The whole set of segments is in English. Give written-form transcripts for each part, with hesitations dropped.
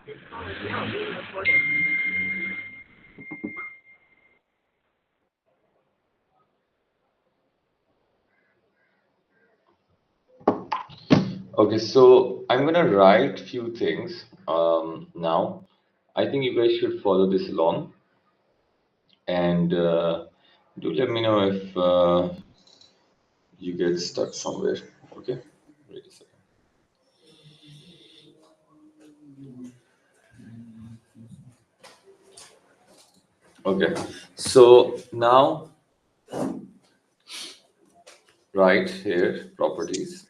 Okay, so I'm gonna write few things now. I think you guys should follow this along and do let me know if you get stuck somewhere. Okay, wait a second. Okay, so now right here, properties,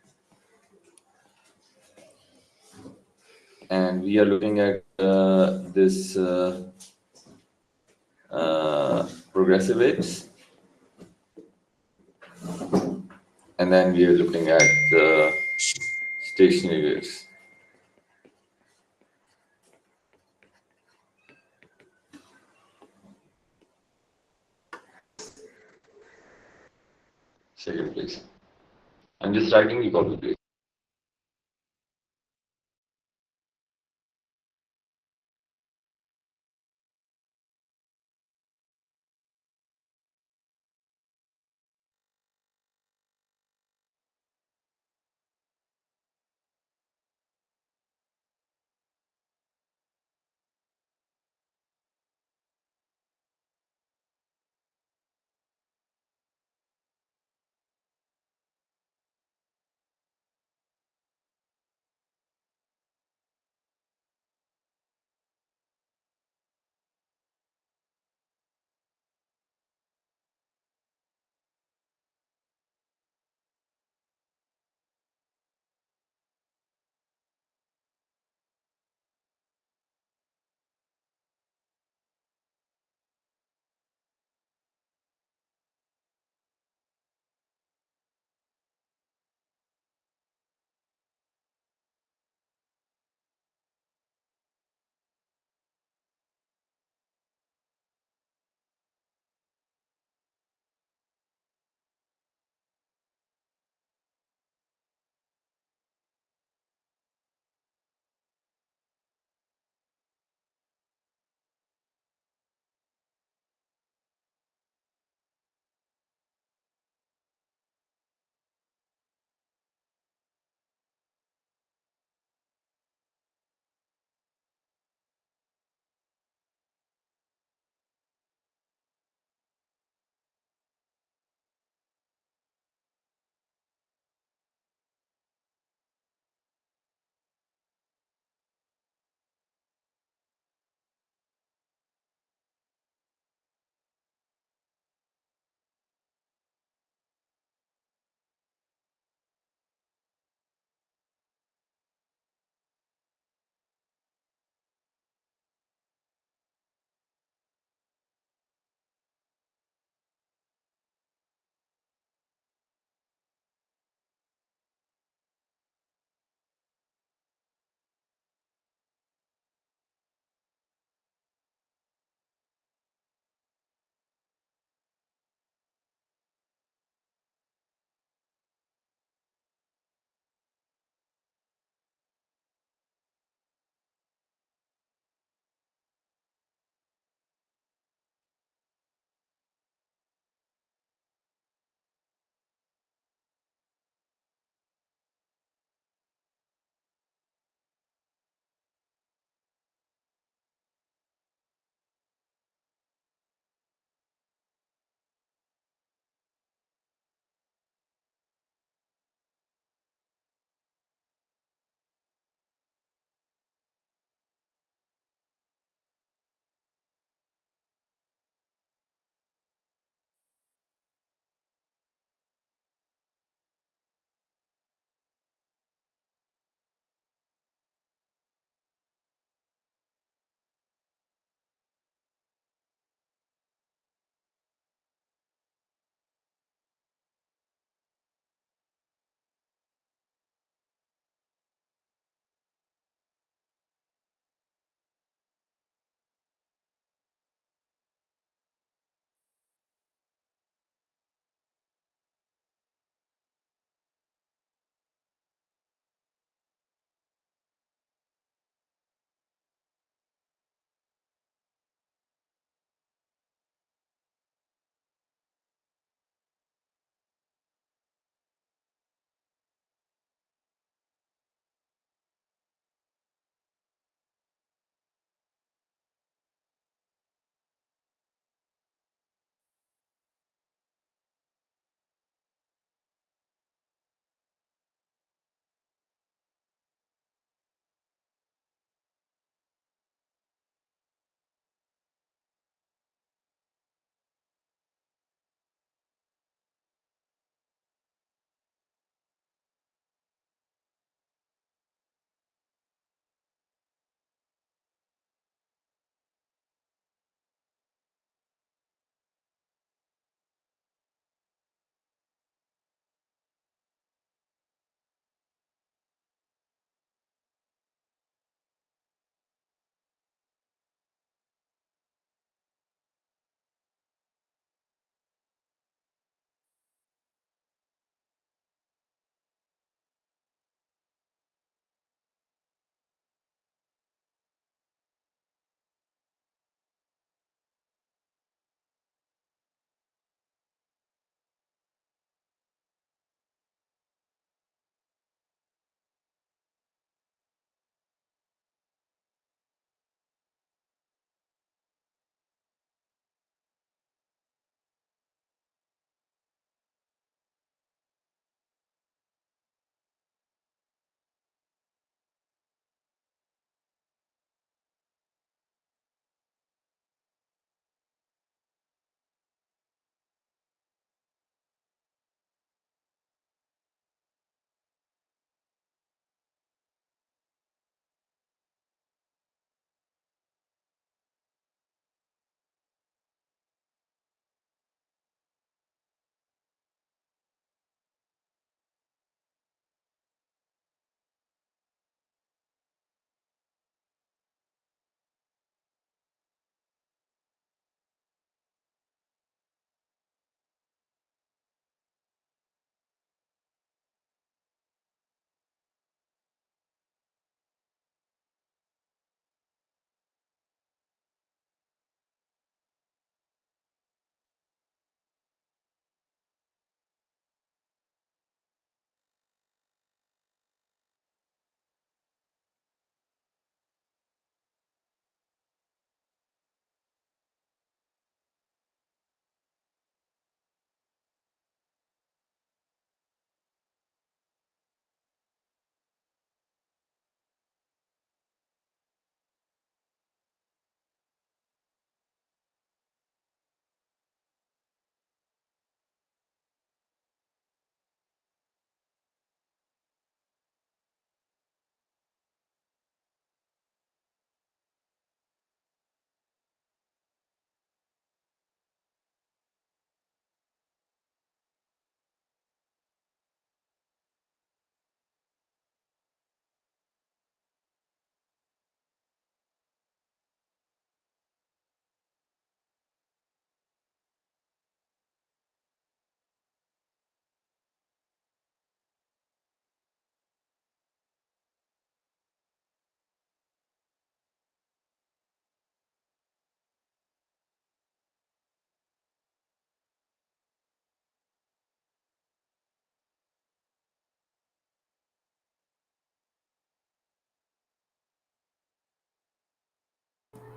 and we are looking at this progressive weights, and then we are looking at the stationary weights. Second, please. I'm just writing, you copy, please.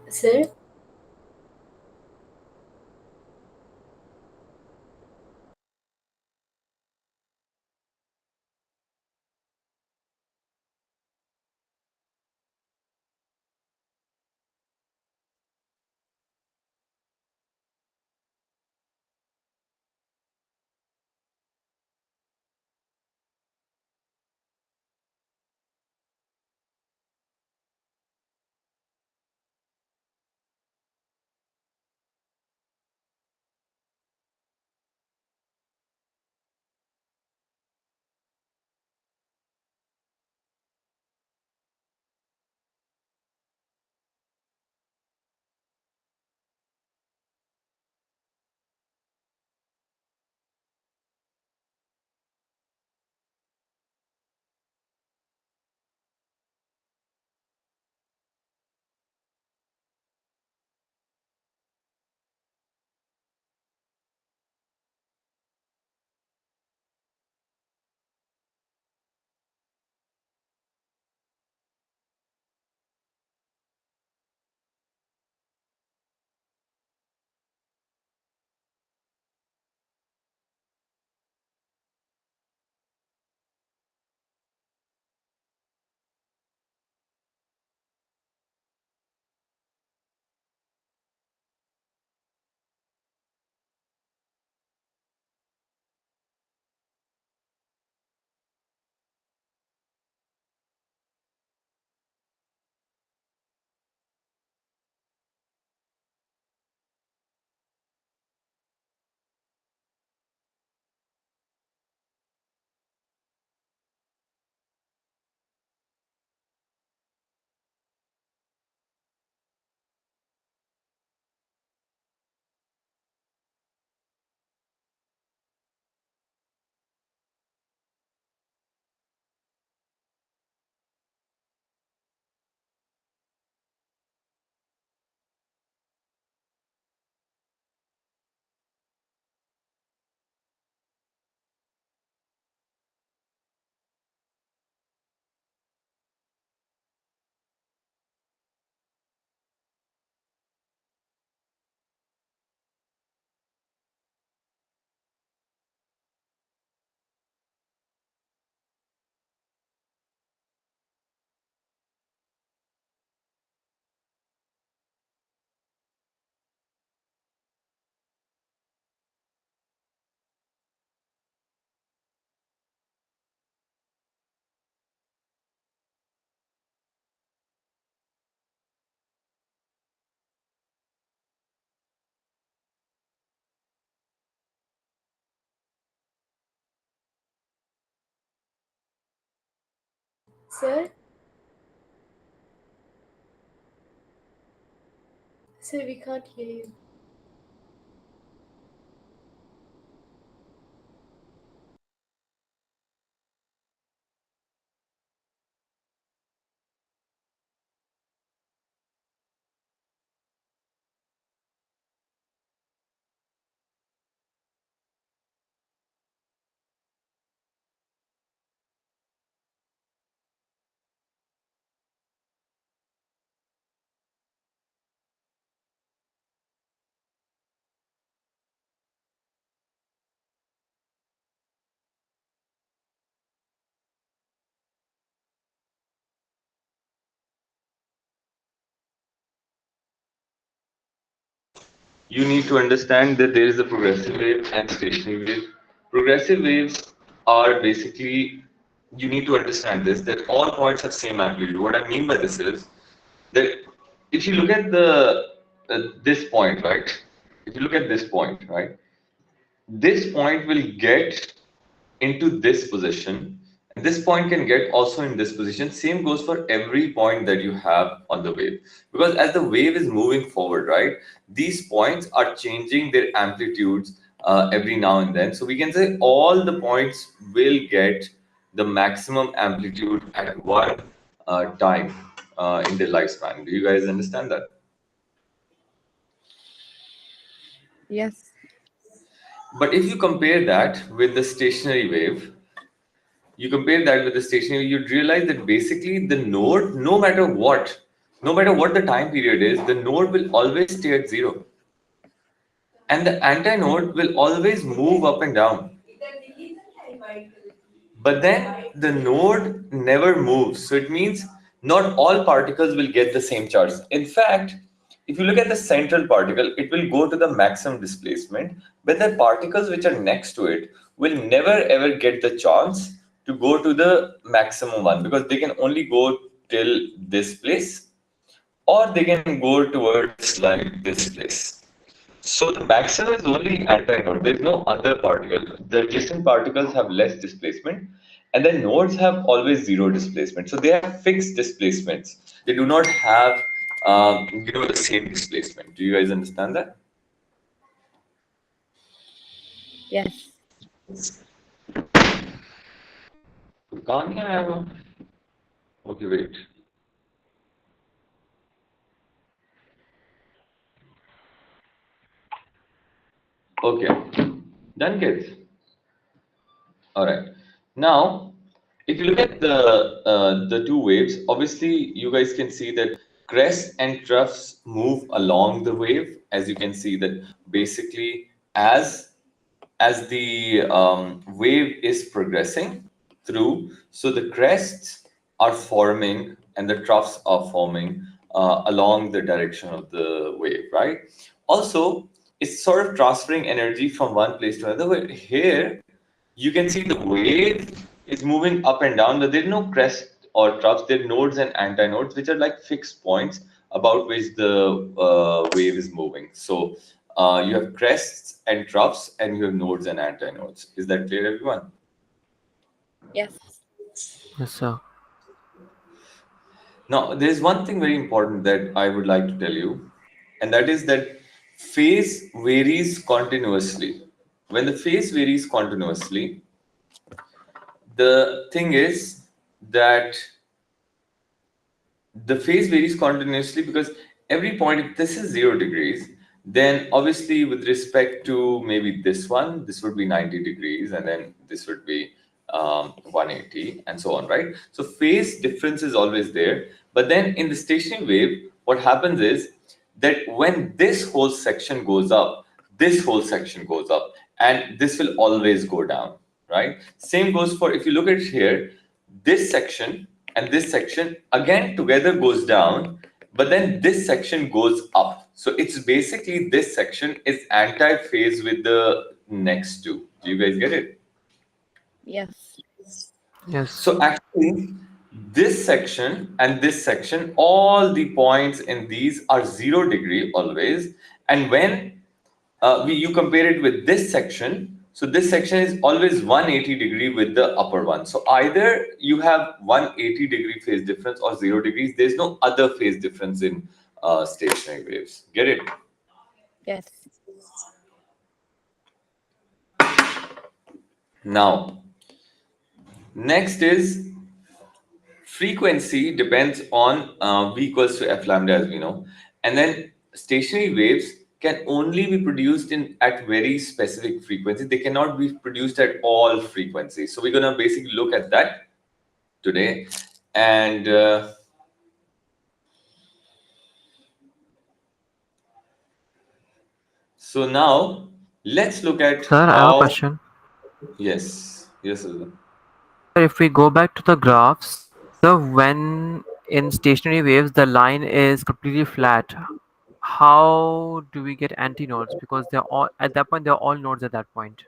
Sir? Sir? Sir, we can't hear you. You need to understand that there is a progressive wave and stationary wave. Progressive waves are basically, you need to understand this, that all points have same amplitude. What I mean by this is that if you look at the this point, right? If you look at this point, right? This point will get into this position, and this point can get also in this position. Same goes for every point that you have on the wave, because as the wave is moving forward, right, these points are changing their amplitudes every now and then. So we can say all the points will get the maximum amplitude at one time in their lifespan. Do you guys understand that? Yes. But if you compare that with the stationary wave, you compare that with the stationary, you'd realize that basically the node, no matter what, no matter what the time period is, the node will always stay at 0. And the antinode will always move up and down. But then the node never moves. So it means not all particles will get the same charge. In fact, if you look at the central particle, it will go to the maximum displacement, but the particles which are next to it will never ever get the chance to go to the maximum one, because they can only go till this place, or they can go towards like this place. So the maximum is only antinode. There is no other particle. The adjacent particles have less displacement, and then nodes have always zero displacement. So they have fixed displacements. They do not have, the same displacement. Do you guys understand that? Yes. Can't I have a... Okay, wait. Okay, done, kids. All right. Now, if you look at the two waves, obviously you guys can see that crests and troughs move along the wave. As you can see that basically as the wave is progressing through, so the crests are forming and the troughs are forming along the direction of the wave, right? Also, it's sort of transferring energy from one place to another. But here, you can see the wave is moving up and down, but there's no crest or troughs. There are nodes and antinodes, which are like fixed points about which the wave is moving. So you have crests and troughs, and you have nodes and antinodes. Is that clear, everyone? Yes. Yes, sir. Now, there's one thing very important that I would like to tell you, and that is that phase varies continuously. When the phase varies continuously, the thing is that the phase varies continuously because every point, if this is 0 degrees, then obviously with respect to maybe this one, this would be 90 degrees, and then this would be 180, and so on, right? So phase difference is always there. But then in the stationary wave, what happens is that when this whole section goes up, this whole section goes up, and this will always go down, right? Same goes for, if you look at here, this section and this section again together goes down, but then this section goes up. So it's basically this section is anti-phase with the next two. Do you guys get it? Yes. Yes. So actually, this section and this section, all the points in these are 0 degree always. And when you compare it with this section, so this section is always 180 degree with the upper one. So either you have 180 degree phase difference or 0 degrees. There's no other phase difference in stationary waves. Get it? Yes. Now, next is frequency depends on V equals to F lambda, as we know. And then stationary waves can only be produced at very specific frequencies. They cannot be produced at all frequencies. So we're going to basically look at that today. And so now let's look at Sir, I have a question. Yes. Yes, Susan. If we go back to the graphs, so when in stationary waves the line is completely flat, how do we get antinodes? Because they're all at that point, they're all nodes at that point.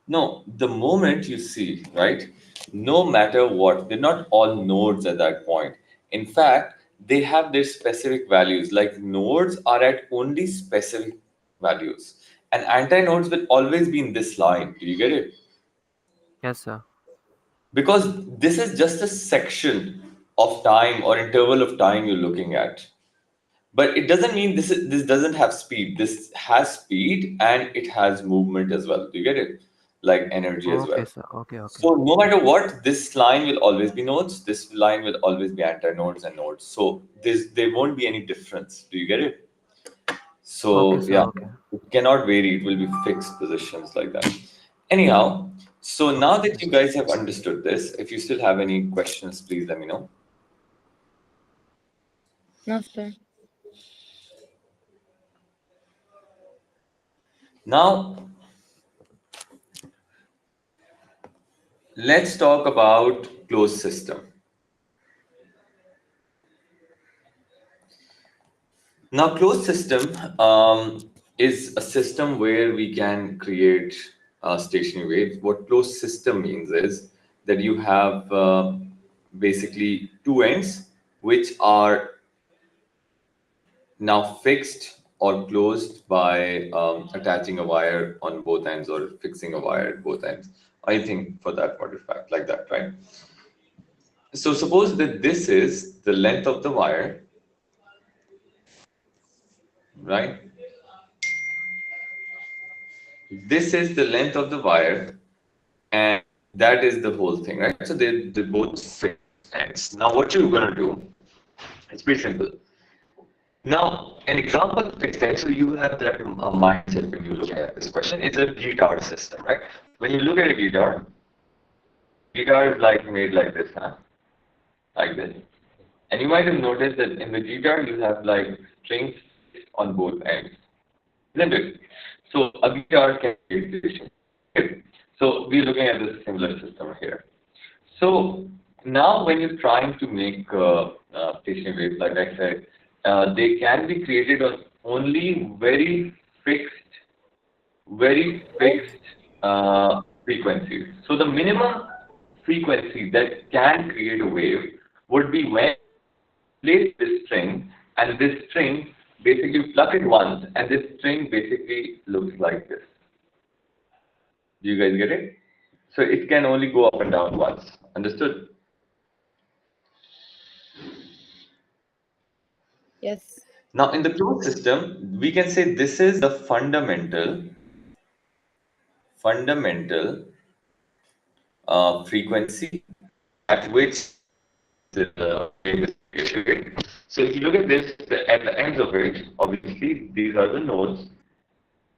No, the moment you see, right, no matter what, they're not all nodes at that point. In fact, they have their specific values. Like nodes are at only specific values. And antinodes will always be in this line. Do you get it? Yes, sir. Because this is just a section of time or interval of time you're looking at. But it doesn't mean this doesn't have speed. This has speed and it has movement as well. Do you get it? Like energy as well. Okay, sir. Okay. So no matter what, this line will always be nodes. This line will always be antinodes and nodes. So there won't be any difference. Do you get it? So Okay, sir, yeah, okay. it cannot vary. It will be fixed positions like that. Anyhow, so now that you guys have understood this, if you still have any questions, please let me know. No, sir. Now, let's talk about closed system. Now, closed system is a system where we can create stationary waves. What closed system means is that you have basically two ends which are now fixed or closed by attaching a wire on both ends or fixing a wire at both ends. I think for that matter of fact, like that, right? So suppose that this is the length of the wire, right? This is the length of the wire, and that is the whole thing, right? So they both fixed ends. Now what you're gonna do, it's pretty simple. Now, an example of fixed ends, so you have that mindset when you look at this question. It's a guitar system, right? When you look at a guitar, guitar is like made like this, huh? Like this. And you might have noticed that in the guitar you have like strings on both ends, isn't it? So a guitar can be position. So we're looking at this similar system here. So now when you're trying to make stationary waves, like I said, they can be created on only very fixed frequencies. So the minimum frequency that can create a wave would be when you place this string, and this string basically pluck it once, and this string basically looks like this. Do you guys get it? So it can only go up and down once. Understood? Yes. Now in the closed system, we can say this is the fundamental frequency at which the wave is created. So if you look at this, at the ends of it, obviously these are the nodes,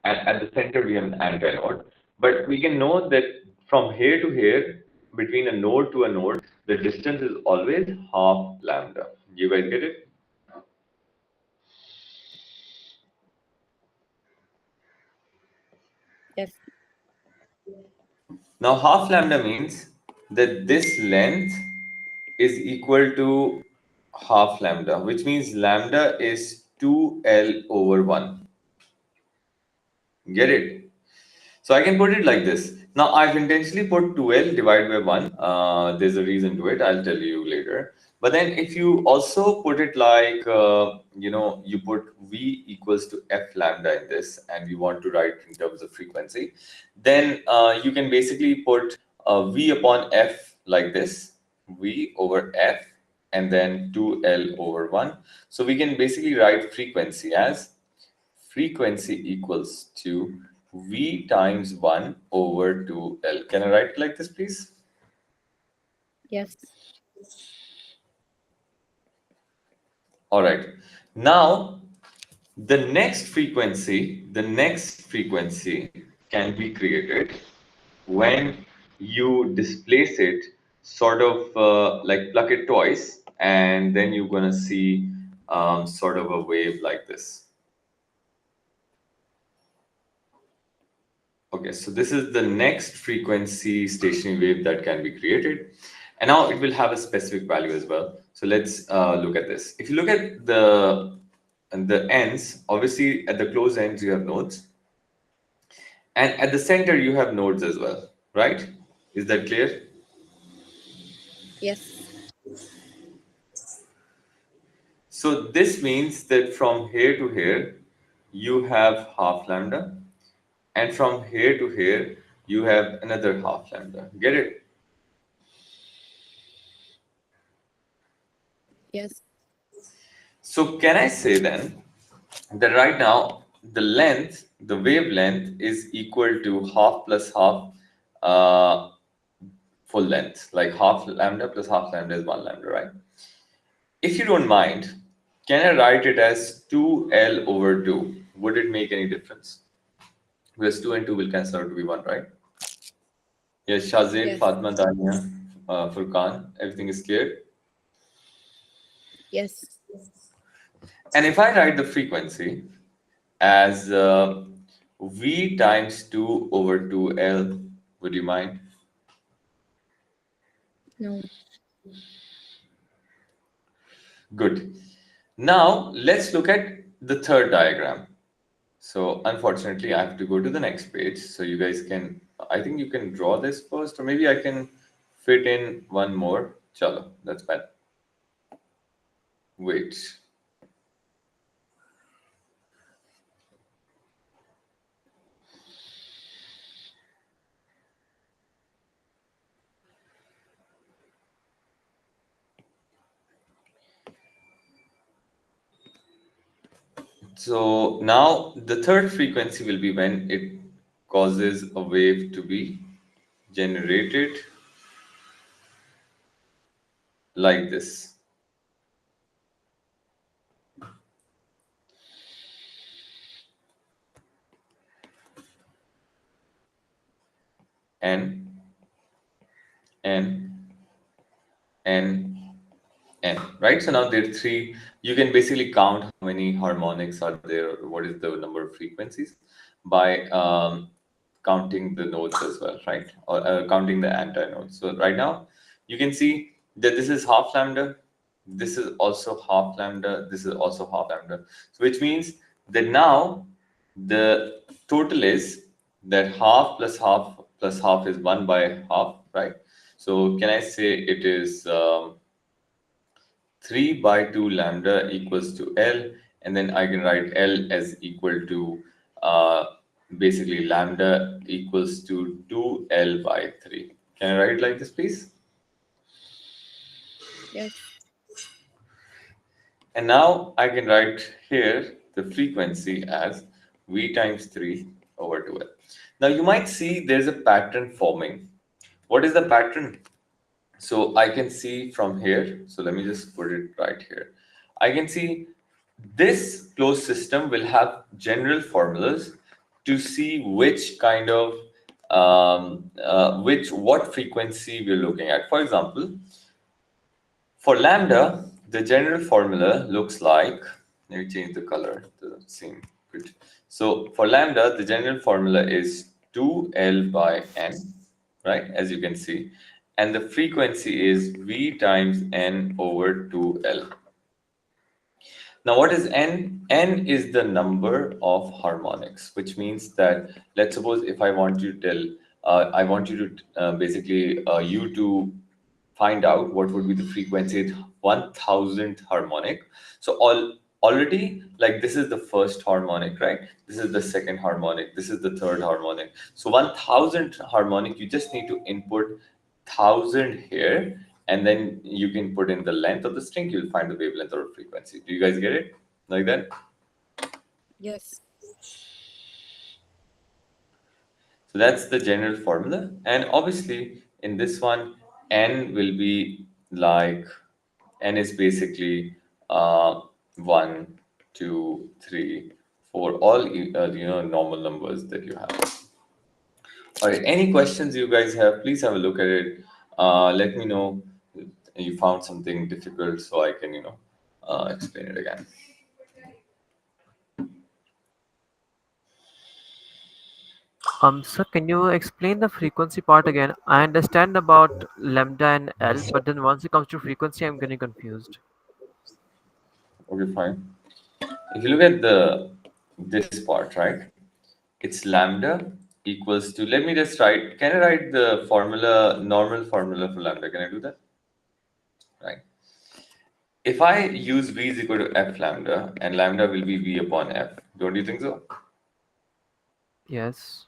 and at the center we have an antinode. But we can know that from here to here, between a node to a node, the distance is always half lambda. You guys get it? Yes. Now half lambda means that this length is equal to half lambda, which means lambda is 2L over 1. Get it? So I can put it like this. Now I've intentionally put 2L divided by 1. There's a reason to it. I'll tell you later. But then if you also put it like, you put V equals to F lambda in this, and you want to write in terms of frequency, then you can basically put V upon F like this, V over F, and then 2L over 1. So we can basically write frequency as frequency equals to V times 1 over 2L. Can I write it like this, please? Yes. All right. Now, the next frequency can be created when you displace it, sort of like pluck it twice, and then you're going to see sort of a wave like this. Okay, so this is the next frequency stationary wave that can be created. And now it will have a specific value as well. So let's look at this. If you look at the ends, obviously at the closed ends you have nodes. And at the center you have nodes as well, right? Is that clear? Yes. So this means that from here to here, you have half lambda. And from here to here, you have another half lambda. Get it? Yes. So can I say then that right now the wavelength is equal to half plus half full length, like half lambda plus half lambda is 1 lambda, right? If you don't mind, can I write it as 2L over 2? Would it make any difference? Because 2 and 2 will cancel out to be 1, right? Yes, Shazid, Yes. Fatma, Dania, Furqan, everything is clear? Yes. And if I write the frequency as V times 2 over 2L, would you mind? No. Good. Now let's look at the third diagram. So unfortunately, I have to go to the next page. So you guys can, I think you can draw this first, or maybe I can fit in one more. Chalo, that's bad. Wait. So now the third frequency will be when it causes a wave to be generated like this. N, N, N, N, right? So now there are three. You can basically count how many harmonics are there, or what is the number of frequencies by counting the nodes as well, right? Or counting the antinodes. So right now, you can see that this is half lambda, this is also half lambda, this is also half lambda. So which means that now the total is that half plus half is 1 by half, right? So can I say it is 3 by 2 lambda equals to L, and then I can write L as equal to uh, basically lambda equals to 2L by 3. Can I write it like this, please? Yes. And now I can write here the frequency as V times 3 over 2L. Now you might see there's a pattern forming. What is the pattern? So I can see from here, so let me just put it right here. I can see this closed system will have general formulas to see which kind of what frequency we're looking at. For example, for lambda, the general formula looks like, let me change the color to seem good. So for lambda, the general formula is 2L by N, right? As you can see. And the frequency is V times N over 2L. Now, what is N? N is the number of harmonics, which means that, let's suppose if I want you to tell, I want you to basically you to find out what would be the frequency at 1000th harmonic. So already, like, this is the first harmonic, right? This is the second harmonic, this is the third harmonic. So 1000th harmonic, you just need to input 1000 here, and then you can put in the length of the string, you'll find the wavelength or frequency. Do you guys get it like that? Yes. So that's the general formula. And obviously in this one, N will be like, N is basically 1, 2, 3, 4, all normal numbers that you have. All right, any questions you guys have, please have a look at it. Let me know if you found something difficult so I can, explain it again. Sir, can you explain the frequency part again? I understand about lambda and L, but then once it comes to frequency, I'm getting confused. Okay, fine. If you look at this part, right? It's lambda equals to, let me just write, can I write the formula, normal formula for lambda? Can I do that? Right. If I use V is equal to F lambda, and lambda will be V upon F, don't you think so? Yes.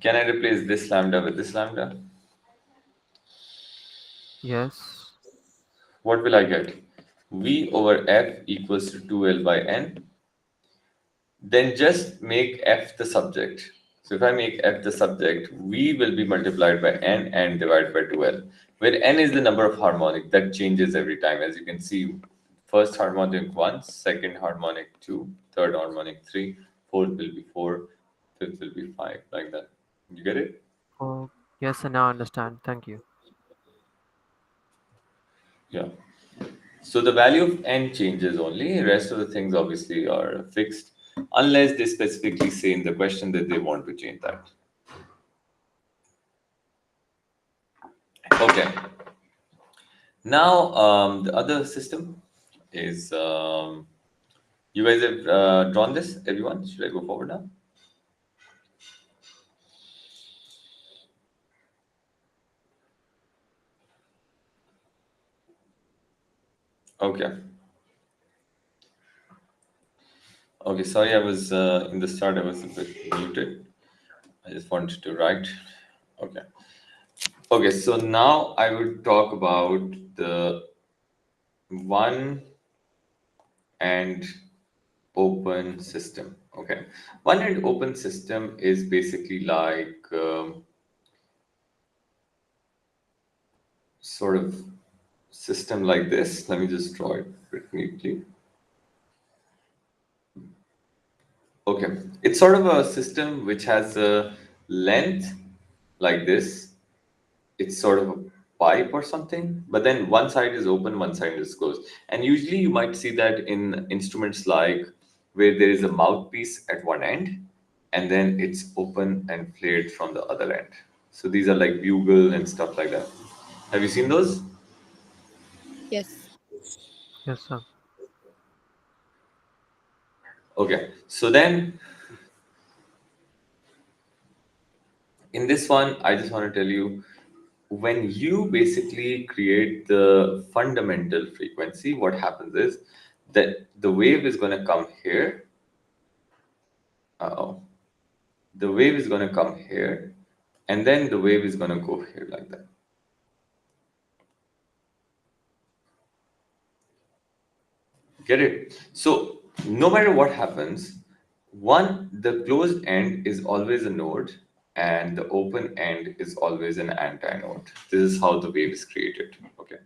Can I replace this lambda with this lambda? Yes. What will I get? V over F equals to 2L by N. Then just make F the subject. So if I make F the subject, V will be multiplied by N and divided by 2L, where N is the number of harmonic that changes every time. As you can see, first harmonic 1, second harmonic 2, third harmonic 3, fourth will be 4, fifth will be 5, like that. You get it? Oh, yes, I now understand. Thank you. Yeah. So the value of n changes only. Rest of the things obviously are fixed, unless they specifically say in the question that they want to change that. Okay. Now the other system is you guys have drawn this. Everyone, should I go forward now? Okay. Okay, sorry, I was in the start, I was a bit muted. I just wanted to write. Okay. Okay, so now I will talk about the one and open system. Okay. One and open system is basically like sort of system like this. Let me just draw it pretty neatly. Okay, it's sort of a system which has a length like this. It's sort of a pipe or something, but then one side is open, one side is closed. And usually you might see that in instruments like where there is a mouthpiece at one end and then it's open and flared from the other end. So these are like bugle and stuff like that. Have you seen those? Yes. Yes, sir. Okay, so then in this one, I just want to tell you when you basically create the fundamental frequency, what happens is that the wave is going to come here. Uh-oh. The wave is going to come here, and then the wave is going to go here like that. Get it? So no matter what happens, the closed end is always a node, and the open end is always an antinode. This is how the wave is created. Okay.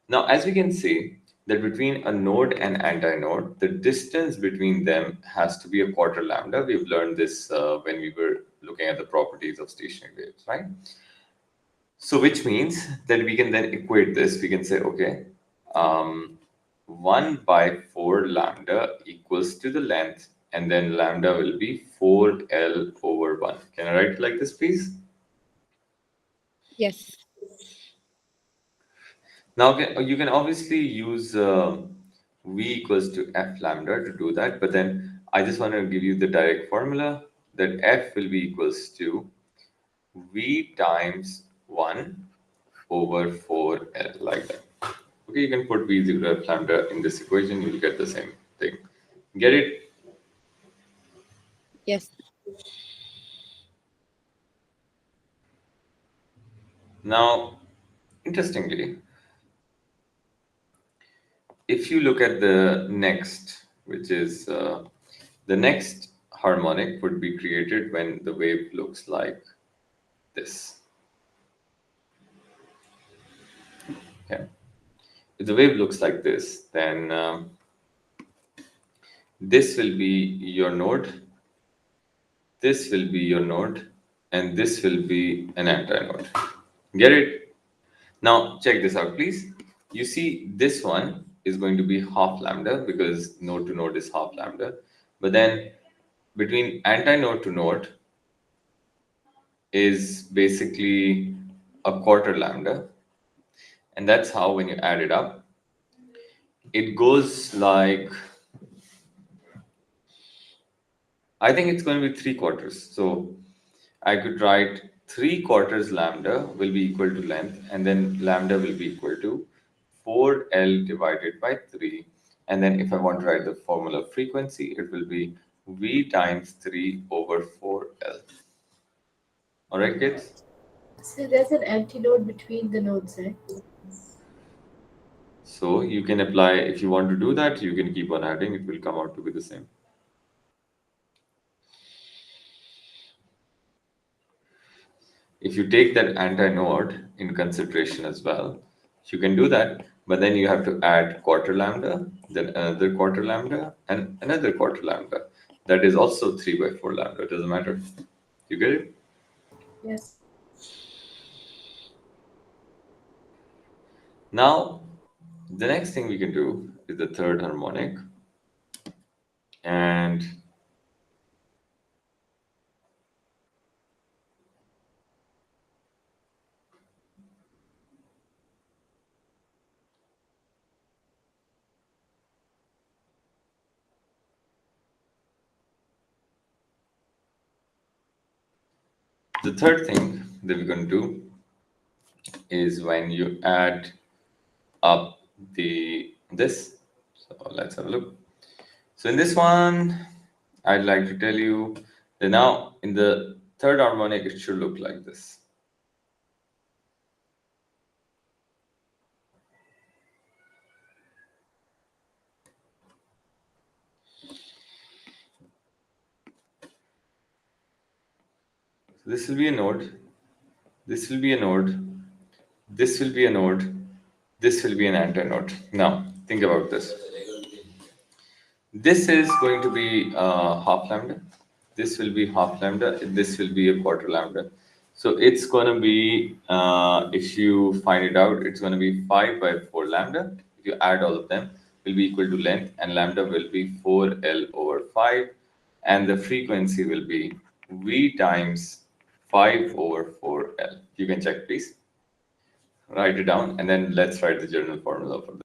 Now, as we can see, that between a node and antinode, the distance between them has to be a quarter lambda. We've learned this when we were looking at the properties of stationary waves, right? So, which means that we can then equate this. We can say, okay, 1 by 4 lambda equals to the length, and then lambda will be 4L over 1. Can I write it like this, please? Yes. Now, you can obviously use V equals to F lambda to do that, but then I just want to give you the direct formula that F will be equals to V times 1 over 4L, like that. Okay, you can put V is equal to F lambda in this equation, you'll get the same thing. Get it? Yes. Now, interestingly, if you look at the next, which is the next harmonic would be created when the wave looks like this. Okay. If the wave looks like this, then this will be your node, this will be your node, and this will be an antinode. Get it? Now, check this out, please. You see, this one is going to be half lambda because node to node is half lambda. But then between antinode to node is basically a quarter lambda. And that's how, when you add it up, it goes like, I think it's going to be 3/4. So I could write 3/4 lambda will be equal to length, and then lambda will be equal to 4L divided by 3. And then if I want to write the formula of frequency, it will be V times 3 over 4L. All right, kids? So there's an antinode between the nodes, right? So you can apply, if you want to do that, you can keep on adding, it will come out to be the same. If you take that antinode in consideration as well, you can do that, but then you have to add quarter lambda, then another quarter lambda, and another quarter lambda. That is also 3 by 4 lambda. It doesn't matter. You get it? Yes. Now, The next thing we can do is the third harmonic, and the third thing that we're going to do is when you add up this. So let's have a look. So in this one, I'd like to tell you that now in the third harmonic, it should look like this. So this will be a node, this will be a node, this will be a node, this will be an antinode. Now, think about this. This is going to be half lambda. This will be half lambda. This will be a quarter lambda. So it's going to be, if you find it out, it's going to be 5 by 4 lambda. If you add all of them, will be equal to length, and lambda will be 4L over 5. And the frequency will be V times 5 over 4L. You can check, please. Write it down, and then let's write the general formula for this.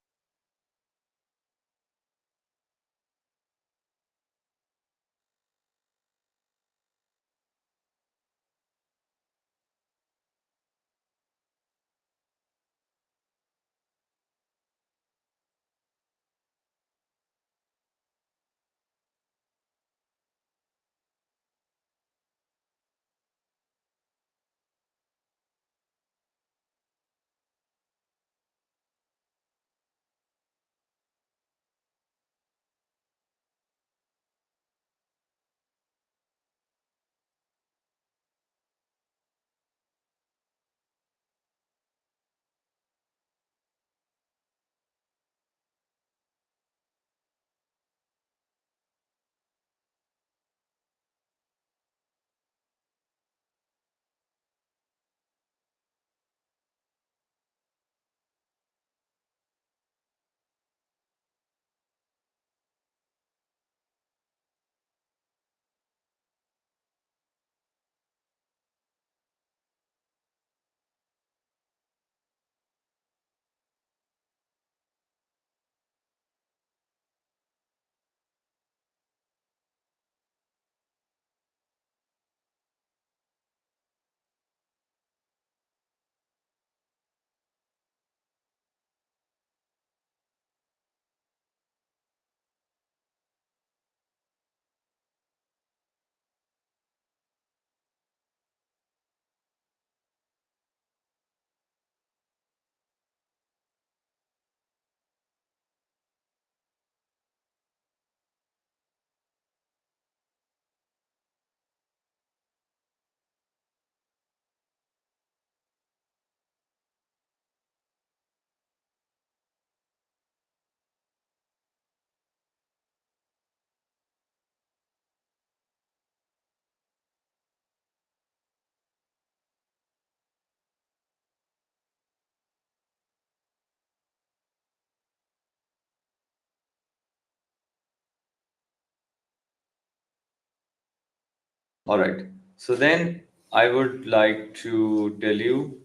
All right. So then I would like to tell you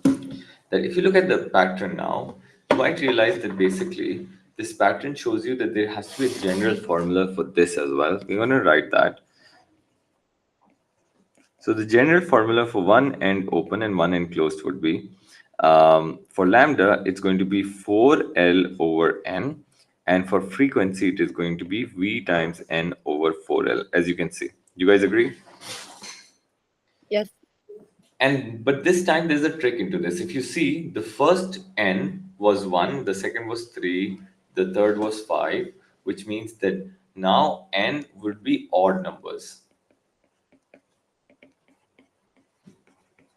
that if you look at the pattern now, you might realize that basically this pattern shows you that there has to be a general formula for this as well. We're going to write that. So the general formula for one end open and one end closed would be, for lambda, it's going to be 4L over N. And for frequency, it is going to be V times N over 4L, as you can see. You guys agree? Yes. But this time there's a trick into this. If you see, the first N was 1, the second was 3, the third was 5, which means that now N would be odd numbers.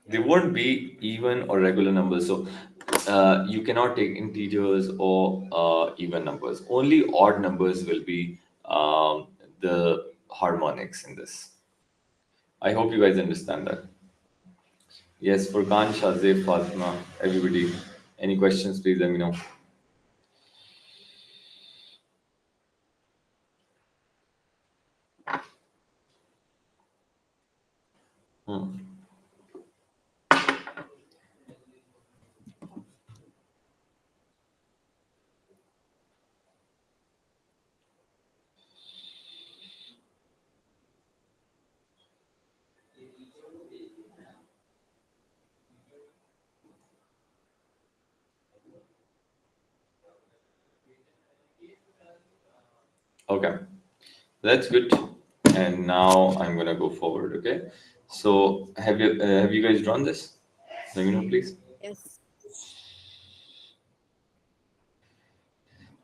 They won't be even or regular numbers. So you cannot take integers or even numbers. Only odd numbers will be the harmonics in this. I hope you guys understand that. Yes, Furkan, Shazib, Fatima, everybody. Any questions, please let me know. Okay, that's good. And now I'm gonna go forward. Okay, so have you guys drawn this? Let me know, please. Yes.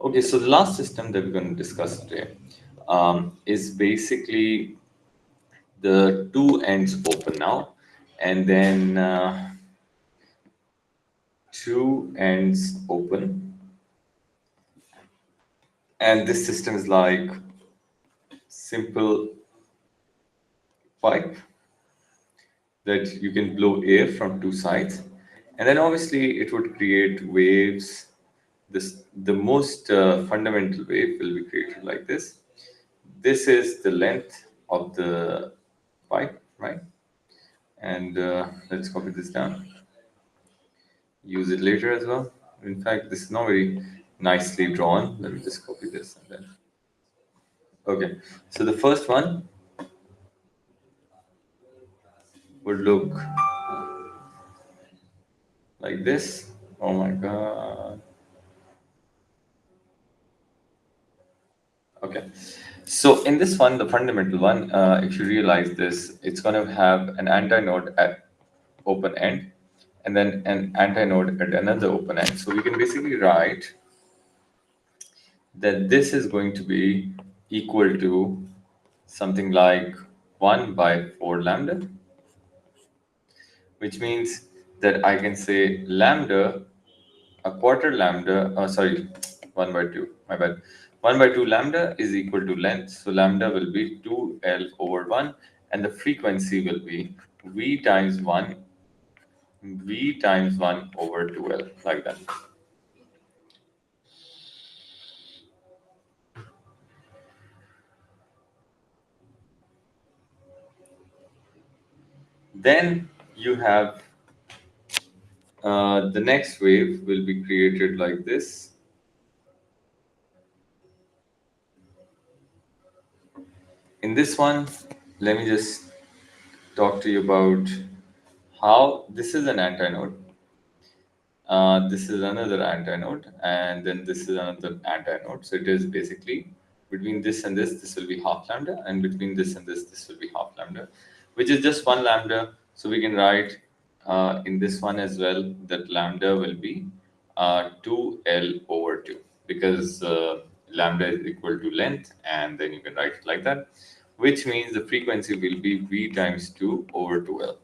Okay, so the last system that we're going to discuss today is basically the two ends open now, and then two ends open, and this system is like simple pipe that you can blow air from two sides, and then obviously it would create waves. The most fundamental wave will be created like this. This is the length of the pipe, right? And let's copy this down. Use it later as well. In fact, this is not very nicely drawn. Let me just copy this and then. Okay, so the first one would look like this. Oh my god. Okay, so in this one, the fundamental one, if you realize this, it's going to have an antinode at open end and then an antinode at another open end. So we can basically write that this is going to be equal to something like 1 by 4 lambda, which means that I can say lambda, a quarter lambda, sorry, 1 by 2, my bad. 1 by 2 lambda is equal to length. So lambda will be 2L over 1, and the frequency will be V times 1, V times 1 over 2L, like that. Then you have the next wave will be created like this. In this one, let me just talk to you about how this is an antinode. This is another antinode, and then this is another antinode. So it is basically between this and this will be half lambda, and between this and this will be half lambda, which is just one lambda. So we can write in this one as well that lambda will be 2L over 2, because lambda is equal to length, and then you can write it like that, which means the frequency will be V times 2 over 2L.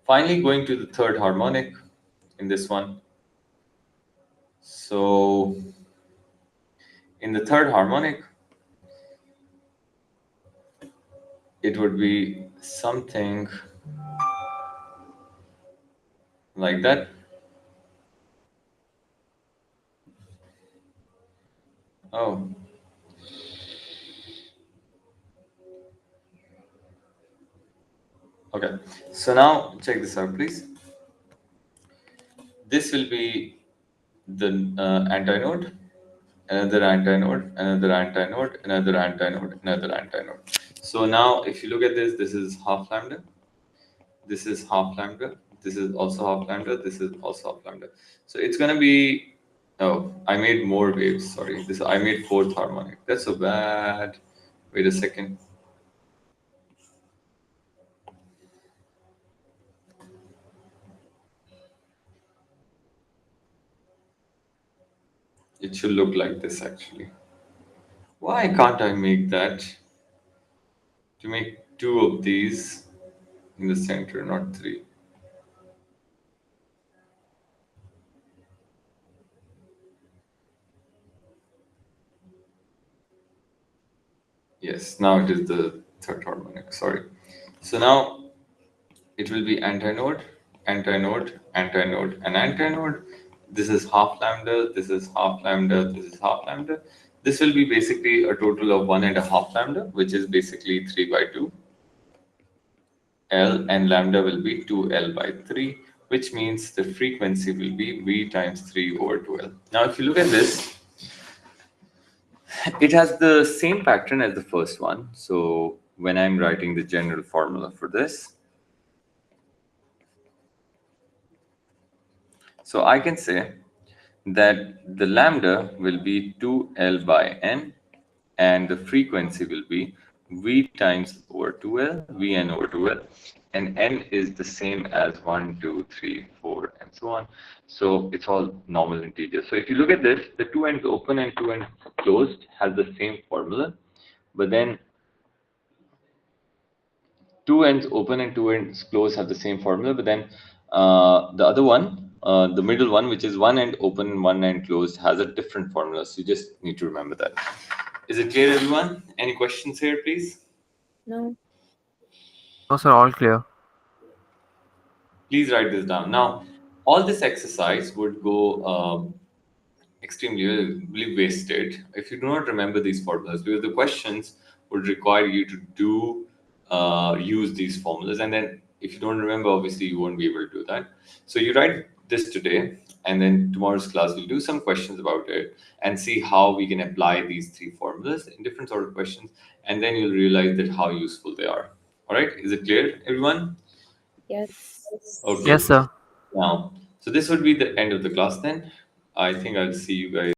Finally, going to the third harmonic in this one. So in the third harmonic, it would be something like that. Oh. Okay. So now check this out, please. This will be the antinode, another antinode, another antinode, another antinode, another antinode. So now if you look at this, this is half lambda, this is half lambda, this is also half lambda, this is also half lambda. So it's going to be, oh, I made more waves, sorry. This I made fourth harmonic. That's so bad. Wait a second. It should look like this actually. Why can't I make that? To make two of these in the center, not three. Yes, now it is the third harmonic, sorry. So now it will be antinode, antinode, antinode, and antinode. This is half lambda, this is half lambda, this is half lambda. This will be basically a total of 1.5 lambda, which is basically 3 by 2 L, and lambda will be 2L by 3, which means the frequency will be V times 3 over 2L. Now, if you look at this, it has the same pattern as the first one. So when I'm writing the general formula for this, so I can say that the lambda will be 2L by N, and the frequency will be V times over 2L, Vn over 2L, and N is the same as 1, 2, 3, 4, and so on. So it's all normal integers. So if you look at this, the 2 ends open and 2 ends closed has the same formula, but then 2 ends open and 2 ends closed have the same formula, but then the other one, the middle one, which is 1 end open and 1 end closed, has a different formula. So you just need to remember that. Is it clear, everyone? Any questions here, please? No. No, sir, all clear. Please write this down. Now, all this exercise would go extremely wasted if you do not remember these formulas, because the questions would require you to use these formulas, and then if you don't remember, obviously you won't be able to do that. So you write this today, and then tomorrow's class we'll do some questions about it and see how we can apply these 3 formulas in different sort of questions, and then you'll realize that how useful they are. All right, is it clear, everyone? Yes. Okay. Yes, sir. Now, so this would be the end of the class then. I think I'll see you guys